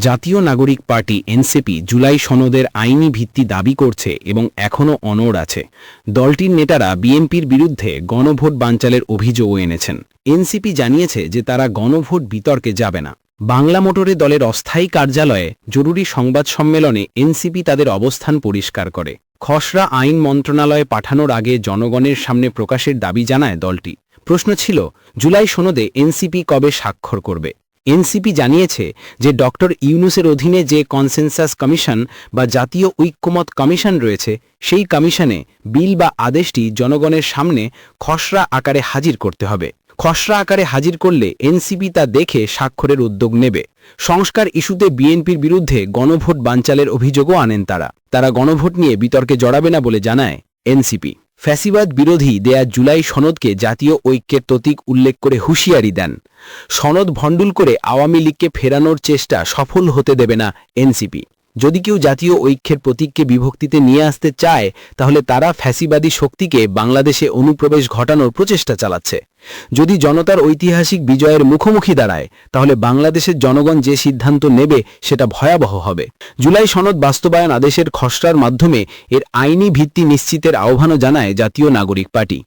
জাতীয় নাগরিক party NCP July সনদের আইনি ভিত্তি দাবি করছে এবং এখনও অনড় আছে। দলটির নেতারা বিএনপির বিরুদ্ধে গণভোট বানচালের অভিযোগও এনেছেন। এনসিপি জানিয়েছে যে তারা গণভোট বিতর্কে যাবে না। বাংলা মোটরে দলের অস্থায়ী কার্যালয়ে জরুরি সংবাদ সম্মেলনে এনসিপি তাদের অবস্থান পরিষ্কার করে। খসড়া আইন মন্ত্রণালয়ে পাঠানোর আগে জনগণের সামনে প্রকাশের দাবি জানায় দলটি। প্রশ্ন ছিল, জুলাই সনদে এনসিপি কবে স্বাক্ষর করবে? এনসিপি জানিয়েছে যে ডক্টর ইউনূসের অধীনে যে কনসেনসাস কমিশন বা জাতীয় ঐক্যমত কমিশন রয়েছে, সেই কমিশনে বিল বা আদেশটি জনগণের সামনে খসড়া আকারে হাজির করতে হবে। খসড়া আকারে হাজির করলে এনসিপি তা দেখে স্বাক্ষরের উদ্যোগ নেবে। সংস্কার ইস্যুতে বিএনপির বিরুদ্ধে গণভোট বানচালের অভিযোগও আনেন তারা গণভোট নিয়ে বিতর্কে জড়াবে না বলে জানায় এনসিপি। ফ্যাসিবাদ বিরোধী দেয়া জুলাই সনদকে জাতীয় ঐক্যের প্রতীক উল্লেখ করে হুঁশিয়ারি দেন। সনদ ভণ্ডুল করে আওয়ামী লীগকে ফেরানোর চেষ্টা সফল হতে দেবে না এনসিপি। যদি কেউ জাতীয় ঐক্যের প্রতীককে বিভক্তিতে নিয়ে আসতে চায়, তাহলে তারা ফ্যাসিবাদী শক্তিকে বাংলাদেশে অনুপ্রবেশ ঘটানোর প্রচেষ্টা চালাচ্ছে। যদি জনতার ঐতিহাসিক বিজয়ের মুখোমুখি দাঁড়ায়, তাহলে বাংলাদেশের জনগণ যে সিদ্ধান্ত নেবে সেটা ভয়াবহ হবে। জুলাই সনদ বাস্তবায়ন আদেশের খসড়ার মাধ্যমে এর আইনি ভিত্তি নিশ্চিতের আহ্বানও জানায় জাতীয় নাগরিক পার্টি।